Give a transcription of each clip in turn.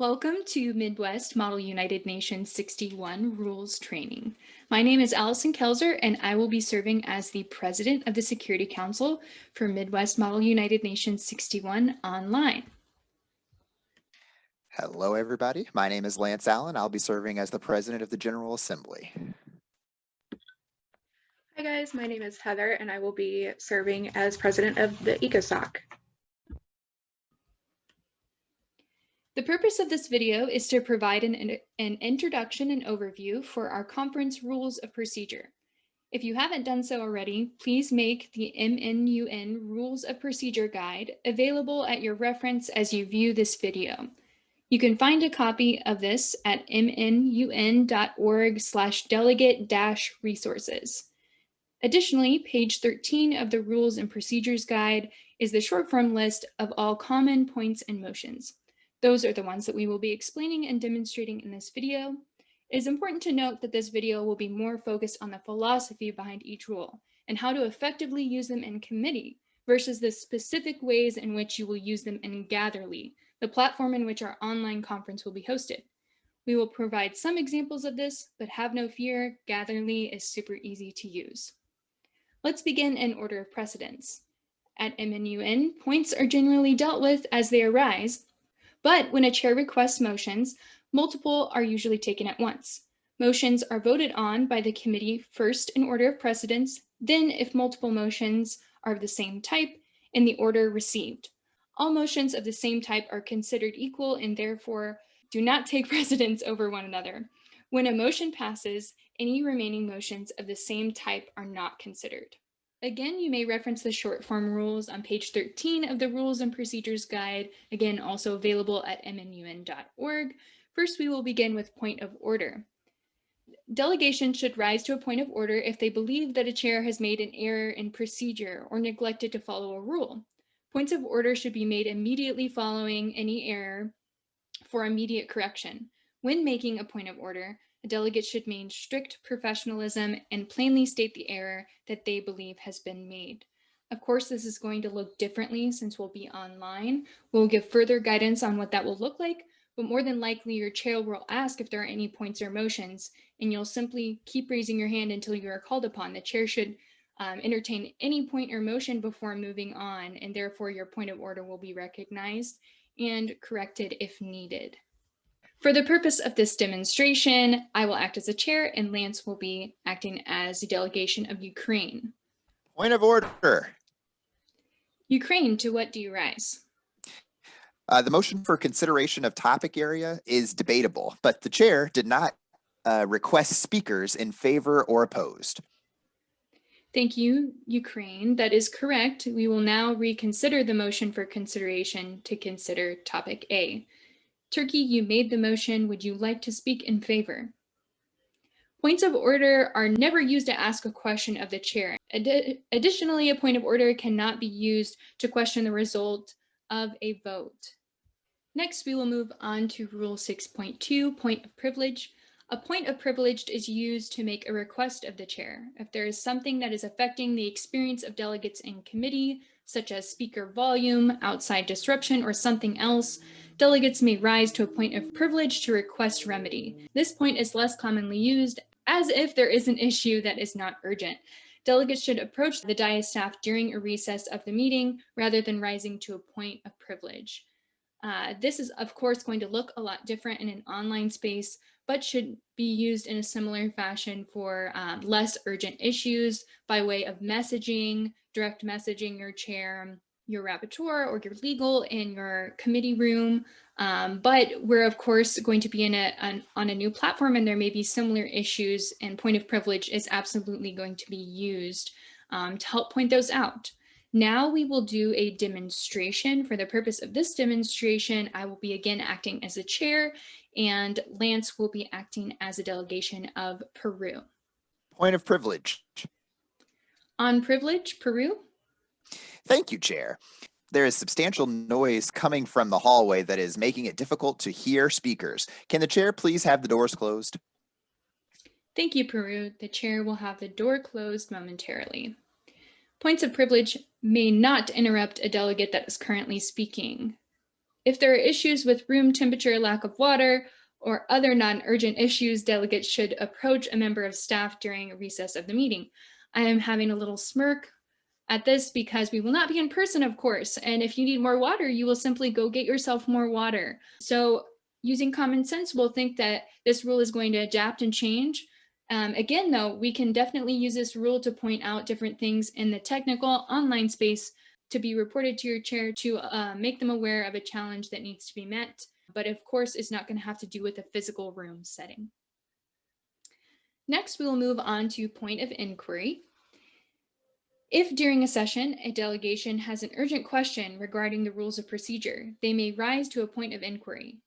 Welcome to Midwest Model United Nations 61 Rules Training. My name is Allison Kelzer, and I will be serving as the President of the Security Council for Midwest Model United Nations 61 Online. Hello, everybody. My name is Lance Allen. I'll be serving as the President of the General Assembly. Hi guys, my name is Heather and I will be serving as president of the ECOSOC. The purpose of this video is to provide an introduction and overview for our conference rules of procedure. If you haven't done so already, please make the MMUN Rules of Procedure Guide available at your reference as you view this video. You can find a copy of this at mmun.org/delegate-resources. Additionally, page 13 of the Rules and Procedures Guide is the short form list of all common points and motions. Those are the ones that we will be explaining and demonstrating in this video. It is important to note that this video will be more focused on the philosophy behind each rule and how to effectively use them in committee versus the specific ways in which you will use them in Gatherly, the platform in which our online conference will be hosted. We will provide some examples of this, but have no fear, Gatherly is super easy to use. Let's begin in order of precedence. At MMUN, points are generally dealt with as they arise, but when a chair requests motions, multiple are usually taken at once. Motions are voted on by the committee first in order of precedence, then if multiple motions are of the same type, in the order received. All motions of the same type are considered equal and therefore do not take precedence over one another. When a motion passes, any remaining motions of the same type are not considered. Again, you may reference the short form rules on page 13 of the Rules and Procedures Guide, again, also available at mmun.org. First, we will begin with point of order. Delegations should rise to a point of order if they believe that a chair has made an error in procedure or neglected to follow a rule. Points of order should be made immediately following any error for immediate correction. When making a point of order, a delegate should maintain strict professionalism and plainly state the error that they believe has been made. Of course, this is going to look differently since we'll be online. We'll give further guidance on what that will look like, but more than likely your chair will ask if there are any points or motions, and you'll simply keep raising your hand until you are called upon. The chair should entertain any point or motion before moving on, and therefore your point of order will be recognized and corrected if needed. For the purpose of this demonstration, I will act as a chair and Lance will be acting as the delegation of Ukraine. Point of order. Ukraine, to what do you rise? The motion for consideration of topic area is debatable, but the chair did not request speakers in favor or opposed. Thank you, Ukraine. That is correct. We will now reconsider the motion for consideration to consider topic A. Turkey, you made the motion. Would you like to speak in favor? Points of order are never used to ask a question of the chair. Additionally, a point of order cannot be used to question the result of a vote. Next, we will move on to Rule 6.2, Point of Privilege. A point of privilege is used to make a request of the chair. If there is something that is affecting the experience of delegates in committee, such as speaker volume, outside disruption, or something else, delegates may rise to a point of privilege to request remedy. This point is less commonly used, as if there is an issue that is not urgent. Delegates should approach the dais staff during a recess of the meeting rather than rising to a point of privilege. This is, of course, going to look a lot different in an online space, but should be used in a similar fashion for less urgent issues by way of messaging, direct messaging your chair, your rapporteur, or your legal in your committee room. But we're, of course, going to be on a new platform, and there may be similar issues, and point of privilege is absolutely going to be used to help point those out. Now we will do a demonstration. For the purpose of this demonstration, I will be again acting as the chair, and Lance will be acting as a delegation of Peru. Point of privilege. On privilege, Peru. Thank you, Chair. There is substantial noise coming from the hallway that is making it difficult to hear speakers. Can the chair please have the doors closed? Thank you, Peru. The chair will have the door closed momentarily. Points of privilege may not interrupt a delegate that is currently speaking. If there are issues with room temperature, lack of water, or other non-urgent issues, delegates should approach a member of staff during a recess of the meeting. I am having a little smirk at this because we will not be in person, of course. And if you need more water, you will simply go get yourself more water. So using common sense, we'll think that this rule is going to adapt and change. Again, though, we can definitely use this rule to point out different things in the technical online space to be reported to your chair to make them aware of a challenge that needs to be met. But of course, it's not going to have to do with a physical room setting. Next, we will move on to point of inquiry. If during a session, a delegation has an urgent question regarding the rules of procedure, they may rise to a point of inquiry.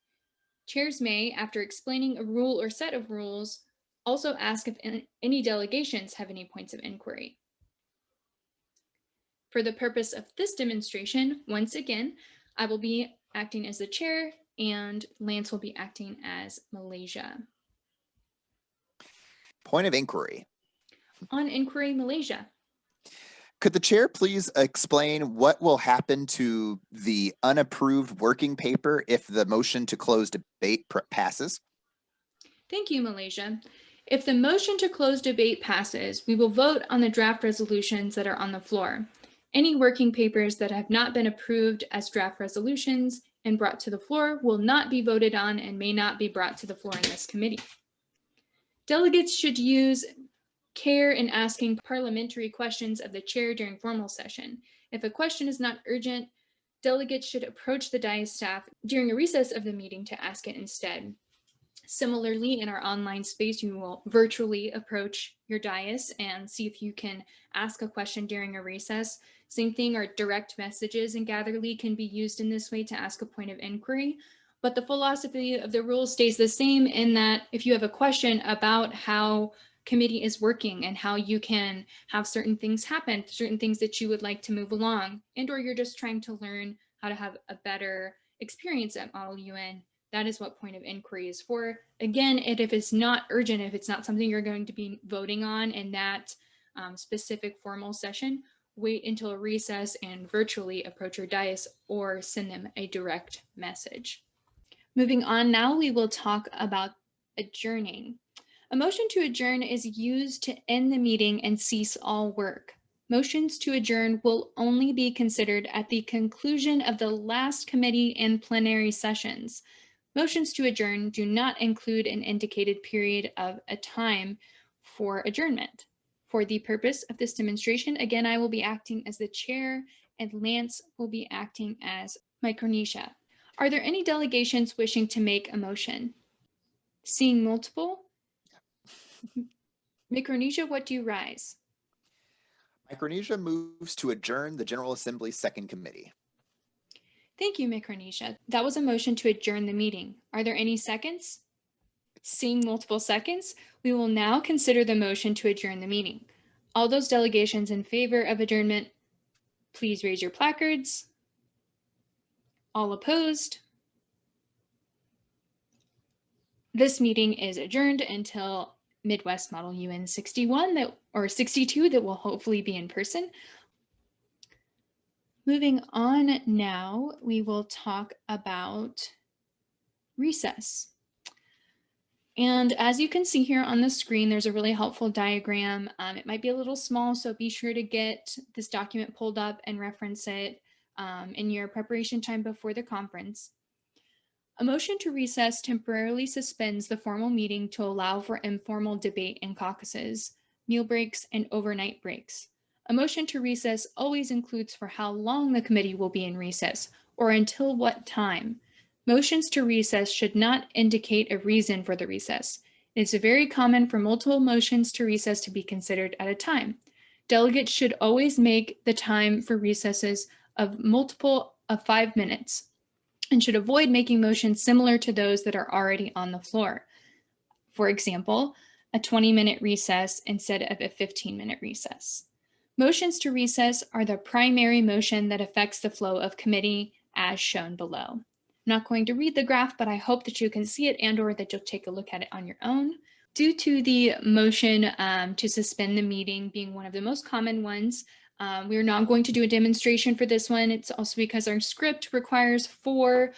Chairs may, after explaining a rule or set of rules, also ask if any delegations have any points of inquiry. For the purpose of this demonstration, once again, I will be acting as the chair and Lance will be acting as Malaysia. Point of inquiry. On inquiry, Malaysia. Could the chair please explain what will happen to the unapproved working paper if the motion to close debate passes? Thank you, Malaysia. If the motion to close debate passes, we will vote on the draft resolutions that are on the floor. Any working papers that have not been approved as draft resolutions and brought to the floor will not be voted on and may not be brought to the floor in this committee. Delegates should use care in asking parliamentary questions of the chair during formal session. If a question is not urgent, delegates should approach the dais staff during a recess of the meeting to ask it instead. Similarly, in our online space, you will virtually approach your dais and see if you can ask a question during a recess. Same thing, our direct messages in Gatherly can be used in this way to ask a point of inquiry. But the philosophy of the rule stays the same in that if you have a question about how committee is working and how you can have certain things happen, certain things that you would like to move along, and or you're just trying to learn how to have a better experience at Model UN, that is what point of inquiry is for. Again, if it's not urgent, if it's not something you're going to be voting on in that specific formal session, wait until a recess and virtually approach your dais or send them a direct message. Moving on now, we will talk about adjourning. A motion to adjourn is used to end the meeting and cease all work. Motions to adjourn will only be considered at the conclusion of the last committee and plenary sessions. Motions to adjourn do not include an indicated period of a time for adjournment. For the purpose of this demonstration, again, I will be acting as the chair and Lance will be acting as Micronesia. Are there any delegations wishing to make a motion? Seeing multiple? Micronesia, what do you rise? Micronesia moves to adjourn the General Assembly's second committee. Thank you, Micronesia. That was a motion to adjourn the meeting. Are there any seconds? Seeing multiple seconds, we will now consider the motion to adjourn the meeting. All those delegations in favor of adjournment, please raise your placards. All opposed? This meeting is adjourned until Midwest Model UN 61 or 62 that will hopefully be in person. Moving on now, we will talk about recess. And as you can see here on the screen, there's a really helpful diagram. It might be a little small, so be sure to get this document pulled up and reference it in your preparation time before the conference. A motion to recess temporarily suspends the formal meeting to allow for informal debate in caucuses, meal breaks, and overnight breaks. A motion to recess always includes for how long the committee will be in recess, or until what time. Motions to recess should not indicate a reason for the recess. It is very common for multiple motions to recess to be considered at a time. Delegates should always make the time for recesses of multiple of 5 minutes and should avoid making motions similar to those that are already on the floor. For example, a 20-minute recess instead of a 15-minute recess. Motions to recess are the primary motion that affects the flow of committee as shown below. I'm not going to read the graph, but I hope that you can see it and or that you'll take a look at it on your own. Due to the motion to suspend the meeting being one of the most common ones, We are not going to do a demonstration for this one. It's also because our script requires 4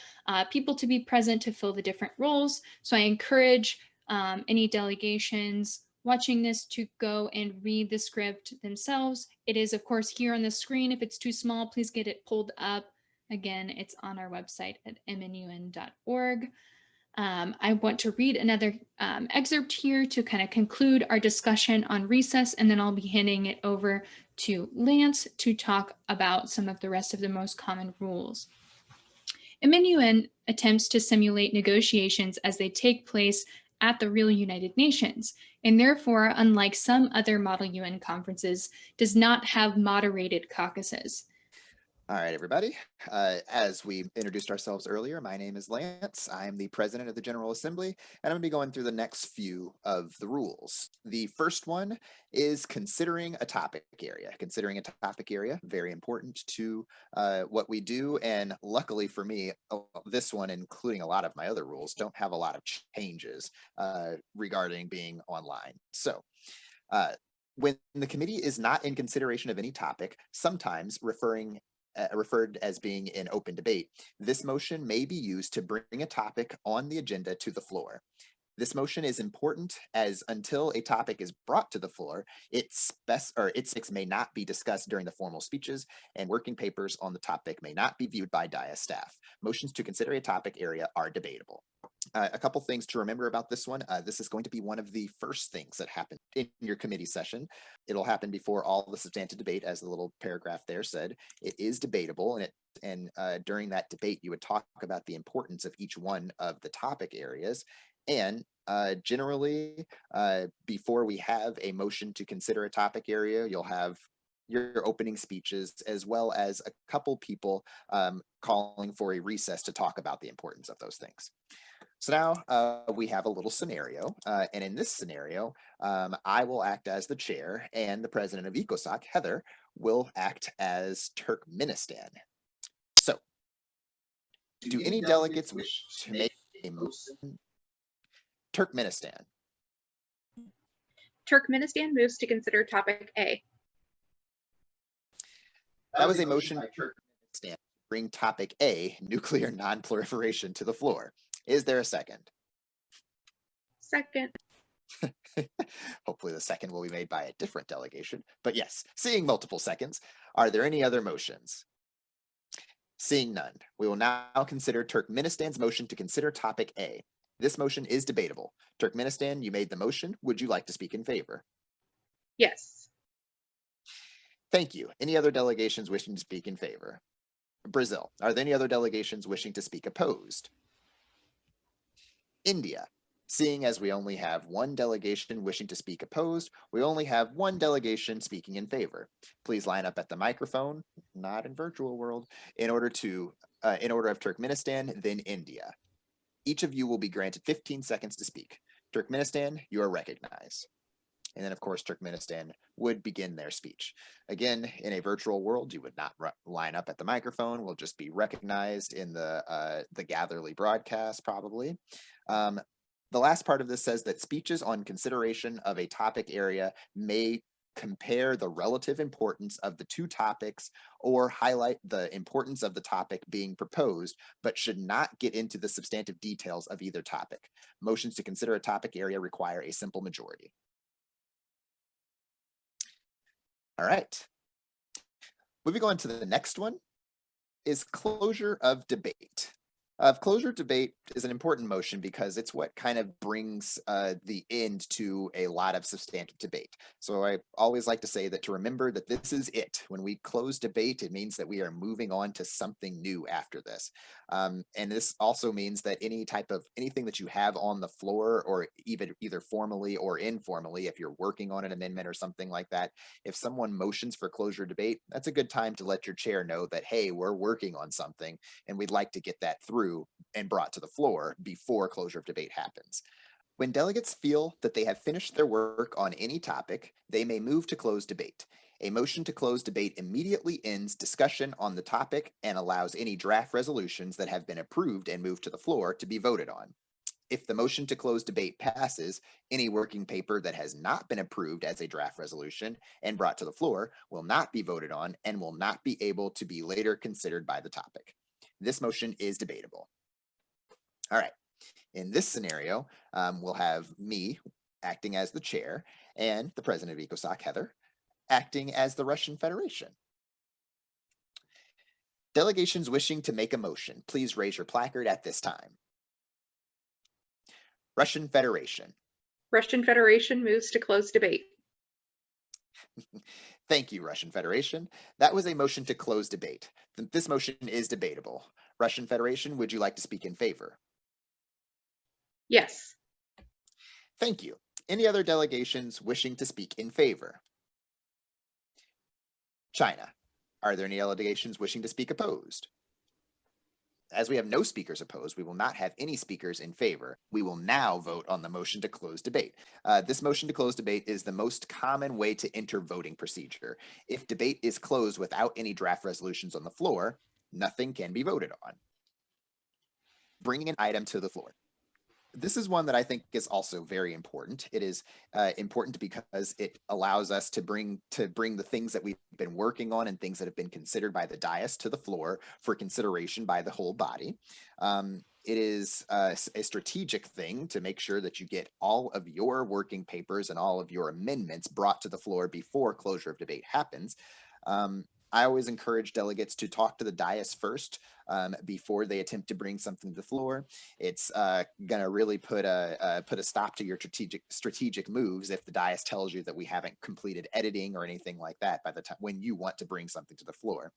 people to be present to fill the different roles. So I encourage any delegations watching this to go and read the script themselves. It is, of course, here on the screen. If it's too small, please get it pulled up. Again, it's on our website at MMUN.org. I want to read another excerpt here to kind of conclude our discussion on recess, and then I'll be handing it over to Lance to talk about some of the rest of the most common rules. MMUN attempts to simulate negotiations as they take place at the real United Nations, and therefore, unlike some other Model UN conferences, does not have moderated caucuses. All right, everybody. As we introduced ourselves earlier, my name is Lance. I am the president of the General Assembly, and I'm going to be going through the next few of the rules. The first one is considering a topic area. Considering a topic area, very important to what we do. And luckily for me, this one, including a lot of my other rules, don't have a lot of changes regarding being online. So, when the committee is not in consideration of any topic, sometimes referred as being in open debate, this motion may be used to bring a topic on the agenda to the floor. This motion is important as until a topic is brought to the floor, its may not be discussed during the formal speeches, and working papers on the topic may not be viewed by DIA staff. Motions to consider a topic area are debatable. A couple things to remember about this one. This is going to be one of the first things that happen in your committee session. It'll happen before all the substantive debate, as the little paragraph there said. It is debatable, and during that debate, you would talk about the importance of each one of the topic areas. And generally, before we have a motion to consider a topic area, you'll have your opening speeches, as well as a couple people calling for a recess to talk about the importance of those things. So now we have a little scenario, and in this scenario, I will act as the chair, and the president of ECOSOC, Heather, will act as Turkmenistan. So, do any delegates wish to make a motion? Turkmenistan. Turkmenistan moves to consider topic A. That was a motion by Turkmenistan to bring topic A, nuclear non-proliferation, to the floor. Is there a second? Second. Hopefully the second will be made by a different delegation. But yes, seeing multiple seconds, are there any other motions? Seeing none, we will now consider Turkmenistan's motion to consider topic A. This motion is debatable. Turkmenistan, you made the motion. Would you like to speak in favor? Yes. Thank you. Any other delegations wishing to speak in favor? Brazil, are there any other delegations wishing to speak opposed? India, seeing as we only have one delegation wishing to speak opposed, we only have one delegation speaking in favor. Please line up at the microphone, not in virtual world, in order of Turkmenistan, then India. Each of you will be granted 15 seconds to speak. Turkmenistan, you are recognized. And then, of course, Turkmenistan would begin their speech. Again, in a virtual world, you would not line up at the microphone. We'll just be recognized in the Gatherly broadcast, probably. The last part of this says that speeches on consideration of a topic area may compare the relative importance of the two topics or highlight the importance of the topic being proposed, but should not get into the substantive details of either topic. Motions to consider a topic area require a simple majority. All right. Moving on to the next one is closure of debate. Closure of debate is an important motion because it's what kind of brings the end to a lot of substantive debate. So I always like to say that to remember that this is it. When we close debate, it means that we are moving on to something new after this. And this also means that anything that you have on the floor, or even either formally or informally, if you're working on an amendment or something like that, if someone motions for closure debate, that's a good time to let your chair know that, hey, we're working on something and we'd like to get that through and brought to the floor before closure of debate happens. When delegates feel that they have finished their work on any topic, they may move to close debate. A motion to close debate immediately ends discussion on the topic and allows any draft resolutions that have been approved and moved to the floor to be voted on. If the motion to close debate passes, any working paper that has not been approved as a draft resolution and brought to the floor will not be voted on and will not be able to be later considered by the topic. This motion is debatable. All right. In this scenario, we'll have me acting as the chair and the president of ECOSOC, Heather, acting as the Russian Federation. Delegations wishing to make a motion, please raise your placard at this time. Russian Federation. Russian Federation moves to close debate. Thank you, Russian Federation. That was a motion to close debate. This motion is debatable. Russian Federation, would you like to speak in favor? Yes. Thank you. Any other delegations wishing to speak in favor? China. Are there any delegations wishing to speak opposed? As we have no speakers opposed, we will not have any speakers in favor. We will now vote on the motion to close debate. This motion to close debate is the most common way to enter voting procedure. If debate is closed without any draft resolutions on the floor, nothing can be voted on. Bringing an item to the floor. This is one that I think is also very important. It is important because it allows us to bring the things that we've been working on and things that have been considered by the dais to the floor for consideration by the whole body. It is a strategic thing to make sure that you get all of your working papers and all of your amendments brought to the floor before closure of debate happens. I always encourage delegates to talk to the dais first before they attempt to bring something to the floor. It's going to really put a stop to your strategic moves if the dais tells you that we haven't completed editing or anything like that by the time when you want to bring something to the floor.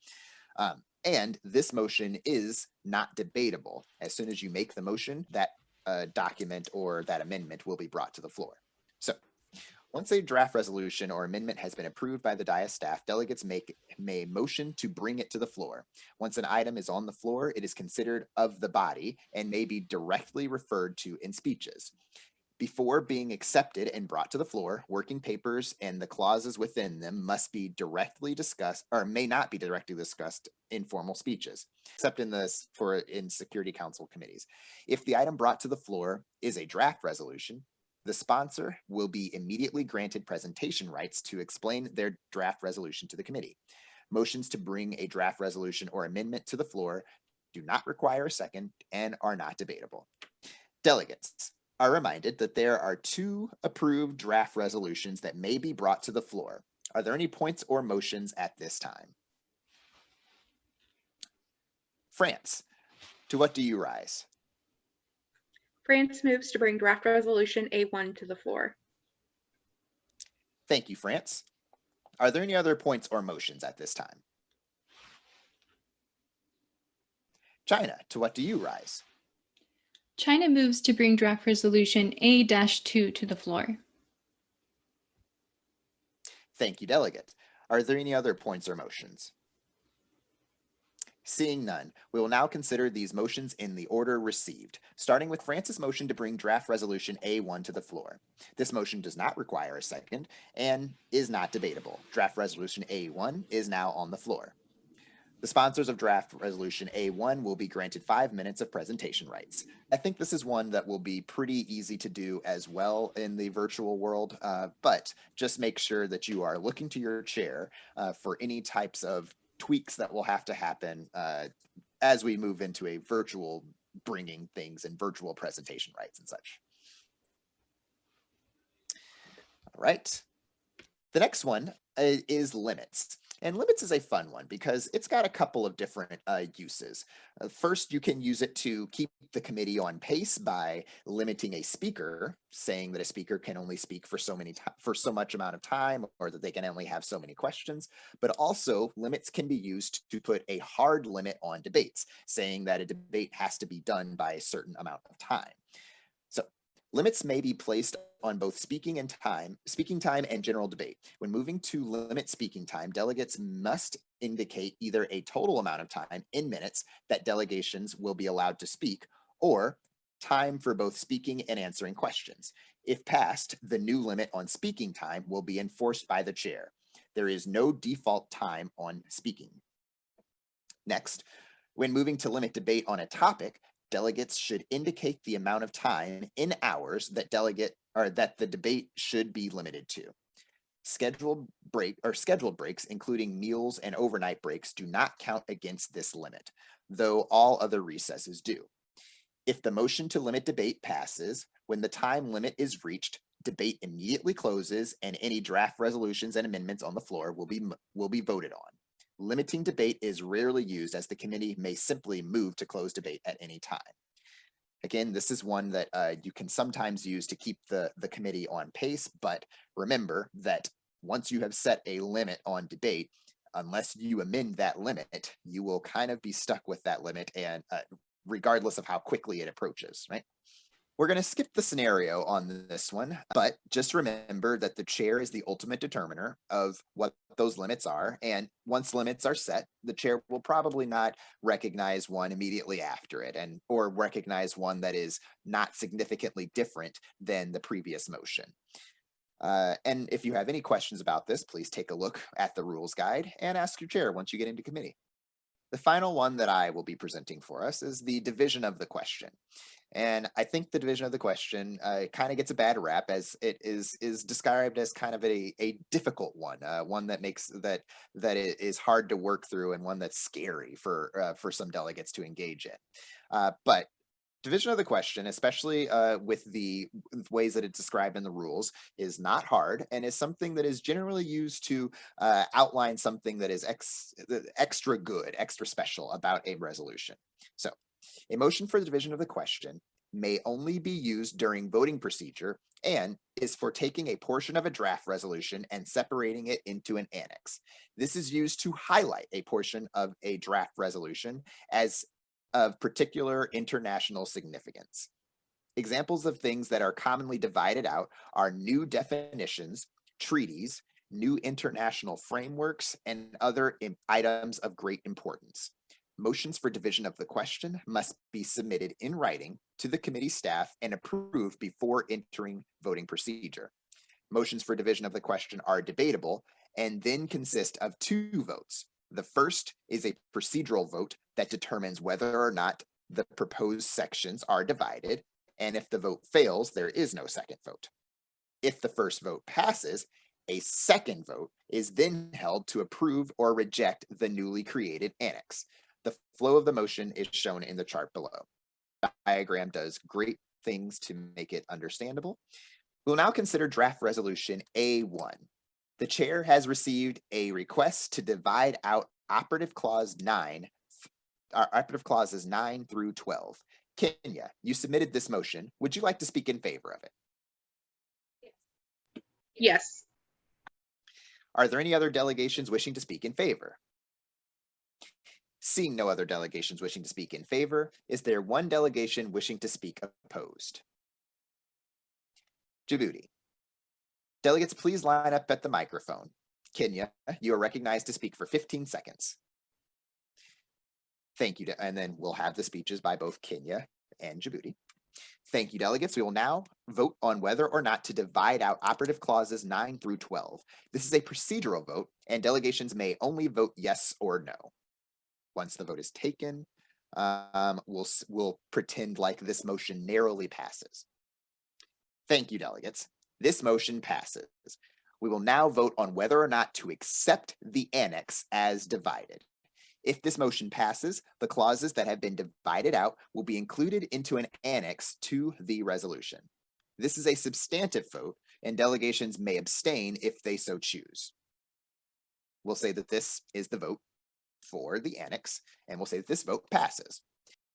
And this motion is not debatable. As soon as you make the motion, that document or that amendment will be brought to the floor. So once a draft resolution or amendment has been approved by the dais staff, delegates may motion to bring it to the floor. Once an item is on the floor, it is considered of the body and may be directly referred to in speeches. Before being accepted and brought to the floor, working papers and the clauses within them must be directly discussed or may not be directly discussed in formal speeches, except in Security Council committees. If the item brought to the floor is a draft resolution, the sponsor will be immediately granted presentation rights to explain their draft resolution to the committee. Motions to bring a draft resolution or amendment to the floor do not require a second and are not debatable. Delegates are reminded that there are 2 approved draft resolutions that may be brought to the floor. Are there any points or motions at this time? France, to what do you rise? France moves to bring draft resolution A1 to the floor. Thank you, France. Are there any other points or motions at this time? China, to what do you rise? China moves to bring draft resolution A-2 to the floor. Thank you, delegate. Are there any other points or motions? Seeing none, we will now consider these motions in the order received, starting with France's motion to bring draft resolution A1 to the floor. This motion does not require a second and is not debatable. Draft resolution A1 is now on the floor. The sponsors of draft resolution A1 will be granted 5 minutes of presentation rights. I think this is one that will be pretty easy to do as well in the virtual world, but just make sure that you are looking to your chair for any types of tweaks that will have to happen as we move into a virtual bringing things and virtual presentation rights and such. All right. The next one is limits. And limits is a fun one because it's got a couple of different uses. First, you can use it to keep the committee on pace by limiting a speaker, saying that a speaker can only speak for so much amount of time, or that they can only have so many questions. But also, limits can be used to put a hard limit on debates, saying that a debate has to be done by a certain amount of time. So limits may be placed on both speaking time and general debate. When moving to limit speaking time, delegates must indicate either a total amount of time in minutes that delegations will be allowed to speak, or time for both speaking and answering questions. If passed, the new limit on speaking time will be enforced by the chair. There is no default time on speaking. Next, when moving to limit debate on a topic, delegates should indicate the amount of time in hours that the debate should be limited to. Scheduled breaks, including meals and overnight breaks, do not count against this limit, though all other recesses do. If the motion to limit debate passes, when the time limit is reached, debate immediately closes and any draft resolutions and amendments on the floor will be voted on. Limiting debate is rarely used, as the committee may simply move to close debate at any time. Again, this is one that you can sometimes use to keep the committee on pace, but remember that once you have set a limit on debate, unless you amend that limit, you will kind of be stuck with that limit, and regardless of how quickly it approaches, right? We're going to skip the scenario on this one, but just remember that the chair is the ultimate determiner of what those limits are. And once limits are set, the chair will probably not recognize one immediately after it, or recognize one that is not significantly different than the previous motion. And if you have any questions about this, please take a look at the rules guide and ask your chair once you get into committee. The final one that I will be presenting for us is the division of the question. And I think the division of the question kind of gets a bad rap, as it is described as kind of a difficult one, one that makes that it is hard to work through, and one that's scary for some delegates to engage in. But division of the question, especially with the ways that it's described in the rules, is not hard and is something that is generally used to outline something that is extra good, extra special about a resolution. So, a motion for the division of the question may only be used during voting procedure and is for taking a portion of a draft resolution and separating it into an annex. This is used to highlight a portion of a draft resolution as of particular international significance. Examples of things that are commonly divided out are new definitions, treaties, new international frameworks, and other items of great importance. Motions for division of the question must be submitted in writing to the committee staff and approved before entering voting procedure. Motions for division of the question are debatable and then consist of 2 votes. The first is a procedural vote that determines whether or not the proposed sections are divided, and if the vote fails, there is no second vote. If the first vote passes, a second vote is then held to approve or reject the newly created annex. The flow of the motion is shown in the chart below. The diagram does great things to make it understandable. We'll now consider draft resolution A1. The chair has received a request to divide out operative clauses 9 through 12. Kenya, you submitted this motion. Would you like to speak in favor of it? Yes. Are there any other delegations wishing to speak in favor? Seeing no other delegations wishing to speak in favor, is there one delegation wishing to speak opposed? Djibouti. Delegates, please line up at the microphone. Kenya, you are recognized to speak for 15 seconds. Thank you, and then we'll have the speeches by both Kenya and Djibouti. Thank you, delegates. We will now vote on whether or not to divide out operative clauses 9 through 12. This is a procedural vote, and delegations may only vote yes or no. Once the vote is taken, we'll pretend like this motion narrowly passes. Thank you, delegates. This motion passes. We will now vote on whether or not to accept the annex as divided. If this motion passes, the clauses that have been divided out will be included into an annex to the resolution. This is a substantive vote, and delegations may abstain if they so choose. We'll say that this is the vote for the annex, and we'll say that this vote passes.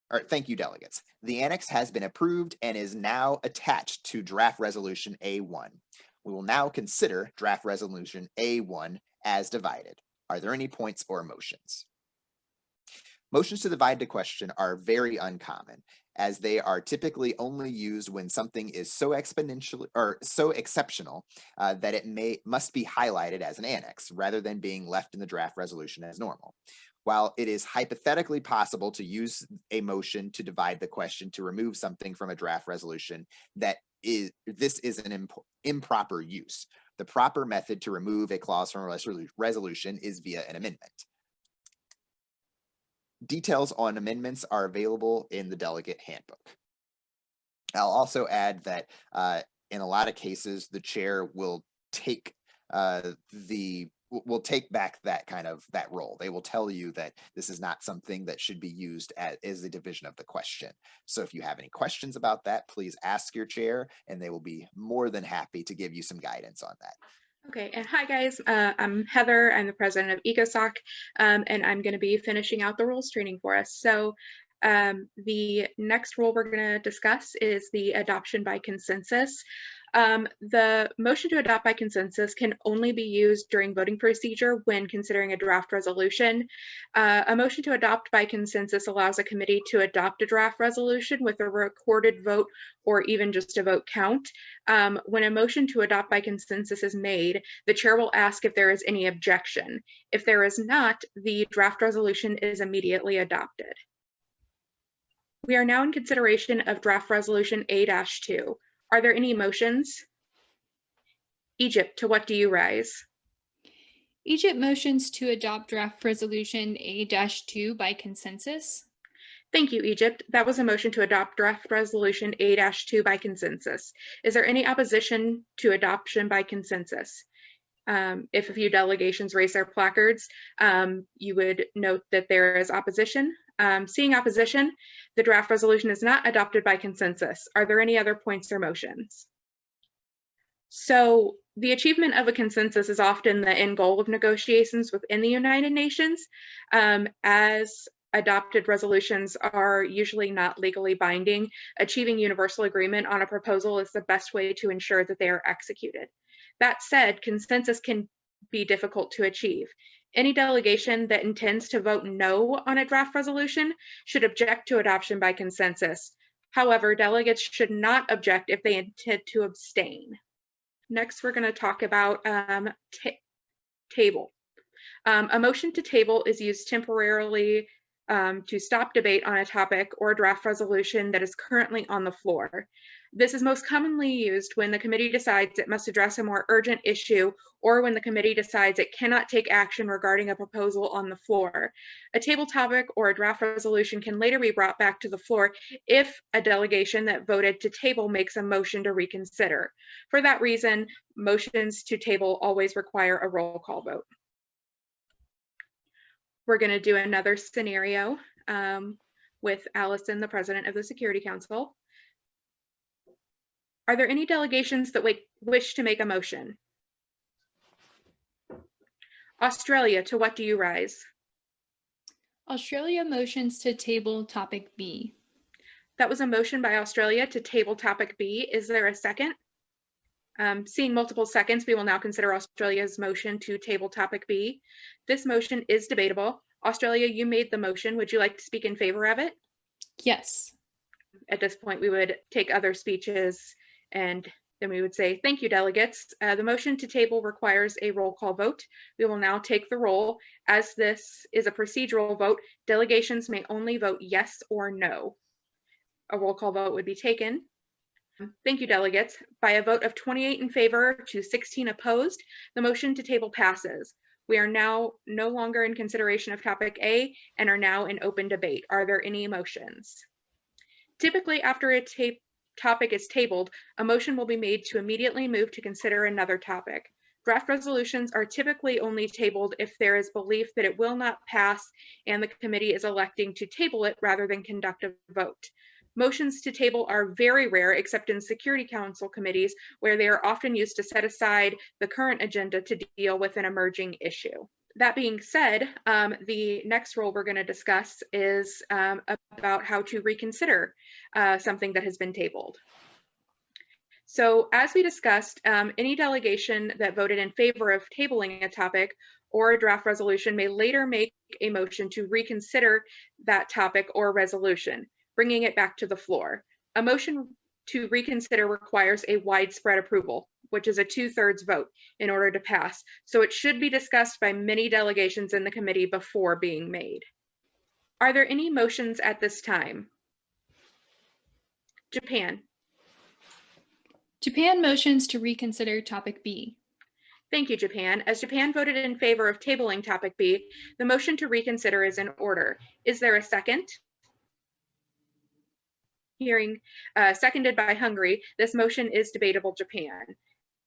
All right, thank you, delegates. The annex has been approved and is now attached to draft resolution A1. We will now consider draft resolution A1 as divided. Are there any points or motions? Motions to divide the question are very uncommon, as they are typically only used when something is so exponential or so exceptional that it must be highlighted as an annex rather than being left in the draft resolution as normal. While it is hypothetically possible to use a motion to divide the question to remove something from a draft resolution, this is an improper use. The proper method to remove a clause from a resolution is via an amendment. Details on amendments are available in the delegate handbook. I'll also add that in a lot of cases, the chair will take will take back that role. They will tell you that this is not something that should be used as a division of the question. So if you have any questions about that, please ask your chair, and they will be more than happy to give you some guidance on that. Okay, and hi guys, I'm Heather. I'm the president of EcoSoc, and I'm going to be finishing out the rules training for us. So the next rule we're going to discuss is the adoption by consensus. The motion to adopt by consensus can only be used during voting procedure when considering a draft resolution. A motion to adopt by consensus allows a committee to adopt a draft resolution with a recorded vote or even just a vote count. When a motion to adopt by consensus is made, the chair will ask if there is any objection. If there is not, the draft resolution is immediately adopted. We are now in consideration of draft resolution A-2. Are there any motions? Egypt, to what do you rise? Egypt motions to adopt draft resolution A-2 by consensus. Thank you, Egypt. That was a motion to adopt draft resolution A-2 by consensus. Is there any opposition to adoption by consensus? If a few delegations raise their placards, you would note that there is opposition. Seeing opposition, the draft resolution is not adopted by consensus. Are there any other points or motions? So the achievement of a consensus is often the end goal of negotiations within the United Nations, as adopted resolutions are usually not legally binding. Achieving universal agreement on a proposal is the best way to ensure that they are executed. That said, consensus can be difficult to achieve. Any delegation that intends to vote no on a draft resolution should object to adoption by consensus. However, delegates should not object if they intend to abstain. Next, we're going to talk about table. A motion to table is used temporarily to stop debate on a topic or draft resolution that is currently on the floor. This is most commonly used when the committee decides it must address a more urgent issue or when the committee decides it cannot take action regarding a proposal on the floor. A table topic or a draft resolution can later be brought back to the floor if a delegation that voted to table makes a motion to reconsider. For that reason, motions to table always require a roll call vote. We're going to do another scenario with Allison, the president of the Security Council. Are there any delegations that wish to make a motion? Australia, to what do you rise? Australia motions to table topic B. That was a motion by Australia to table topic B. Is there a second? Seeing multiple seconds, we will now consider Australia's motion to table topic B. This motion is debatable. Australia, you made the motion. Would you like to speak in favor of it? Yes. At this point, we would take other speeches and then we would say, thank you, delegates. The motion to table requires a roll call vote. We will now take the roll. As this is a procedural vote, delegations may only vote yes or no. A roll call vote would be taken. Thank you, delegates. By a vote of 28 in favor to 16 opposed, the motion to table passes. We are now no longer in consideration of topic A and are now in open debate. Are there any motions? Typically, after a topic is tabled, a motion will be made to immediately move to consider another topic. Draft resolutions are typically only tabled if there is belief that it will not pass and the committee is electing to table it rather than conduct a vote. Motions to table are very rare, except in Security Council committees, where they are often used to set aside the current agenda to deal with an emerging issue. That being said, the next rule we're going to discuss is about how to reconsider something that has been tabled. So as we discussed, any delegation that voted in favor of tabling a topic or a draft resolution may later make a motion to reconsider that topic or resolution, bringing it back to the floor. A motion to reconsider requires a widespread approval, which is a 2/3 vote in order to pass. So it should be discussed by many delegations in the committee before being made. Are there any motions at this time? Japan. Japan motions to reconsider topic B. Thank you, Japan. As Japan voted in favor of tabling topic B, the motion to reconsider is in order. Is there a second? Hearing seconded by Hungary, this motion is debatable, Japan.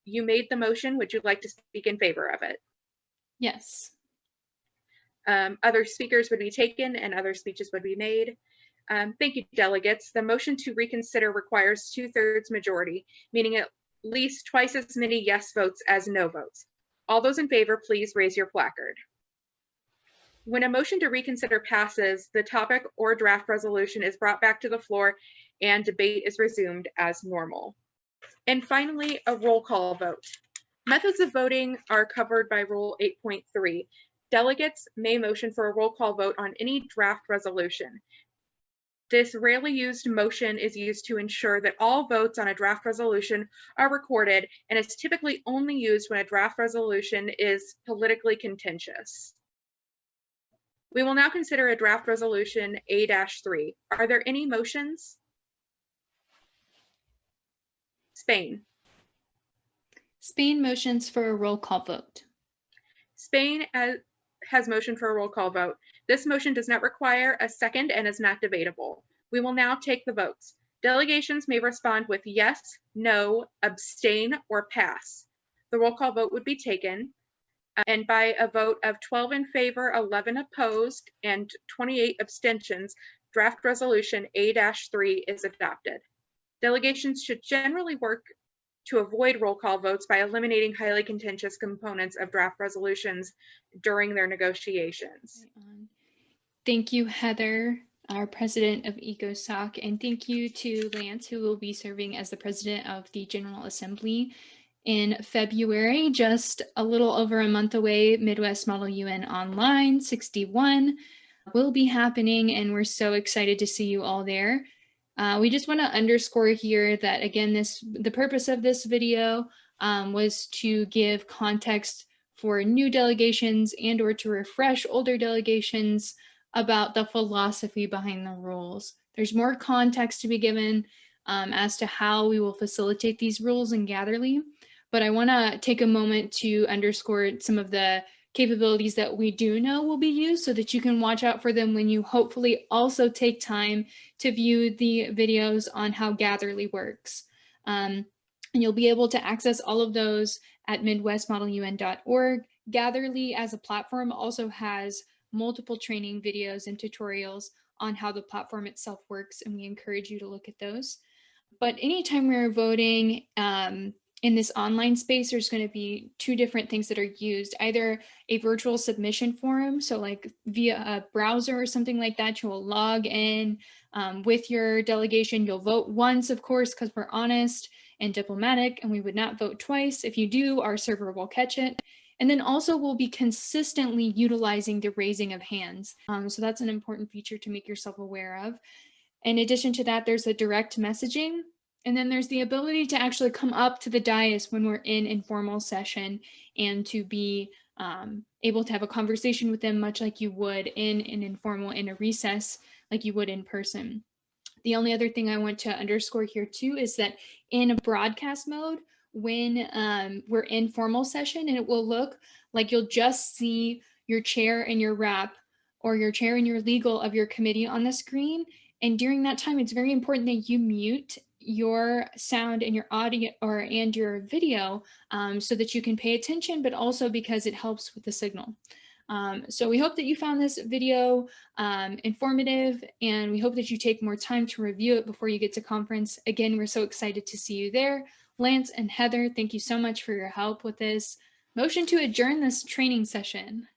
You made the motion. Would you like to speak in favor of it? Yes. Other speakers would be taken and other speeches would be made. Thank you, delegates. The motion to reconsider requires 2/3 majority, meaning at least twice as many yes votes as no votes. All those in favor, please raise your placard. When a motion to reconsider passes, the topic or draft resolution is brought back to the floor and debate is resumed as normal. And finally, a roll call vote. Methods of voting are covered by Rule 8.3. Delegates may motion for a roll call vote on any draft resolution. This rarely used motion is used to ensure that all votes on a draft resolution are recorded and is typically only used when a draft resolution is politically contentious. We will now consider a draft resolution A-3. Are there any motions? Spain. Spain motions for a roll call vote. Spain has motioned for a roll call vote. This motion does not require a second and is not debatable. We will now take the votes. Delegations may respond with yes, no, abstain, or pass. The roll call vote would be taken, and by a vote of 12 in favor, 11 opposed, and 28 abstentions, draft resolution A-3 is adopted. Delegations should generally work to avoid roll call votes by eliminating highly contentious components of draft resolutions during their negotiations. Thank you, Heather, our president of ECOSOC, and thank you to Lance, who will be serving as the president of the General Assembly in February, just a little over a month away. Midwest Model UN Online 61 will be happening, and we're so excited to see you all there. We just want to underscore here that, again, the purpose of this video was to give context for new delegations and or to refresh older delegations about the philosophy behind the rules. There's more context to be given as to how we will facilitate these rules in Gatherly, but I want to take a moment to underscore some of the capabilities that we do know will be used so that you can watch out for them when you hopefully also take time to view the videos on how Gatherly works. And you'll be able to access all of those at midwestmodelun.org. Gatherly as a platform also has multiple training videos and tutorials on how the platform itself works, and we encourage you to look at those. But anytime we're voting in this online space, there's going to be two different things that are used, either a virtual submission forum, so like via a browser or something like that, you will log in with your delegation. You'll vote once, of course, because we're honest and diplomatic, and we would not vote twice. If you do, our server will catch it. And then also we'll be consistently utilizing the raising of hands. So that's an important feature to make yourself aware of. In addition to that, there's a direct messaging. And then there's the ability to actually come up to the dais when we're in informal session and to be able to have a conversation with them, much like you would in an informal, in a recess, like you would in person. The only other thing I want to underscore here too is that in a broadcast mode, when we're in formal session, and it will look like you'll just see your chair and your rep, or your chair and your legal of your committee on the screen. And during that time, it's very important that you mute your sound and your audio and your video so that you can pay attention, but also because it helps with the signal. So we hope that you found this video informative, and we hope that you take more time to review it before you get to conference. Again, we're so excited to see you there. Lance and Heather, thank you so much for your help with this. Motion to adjourn this training session.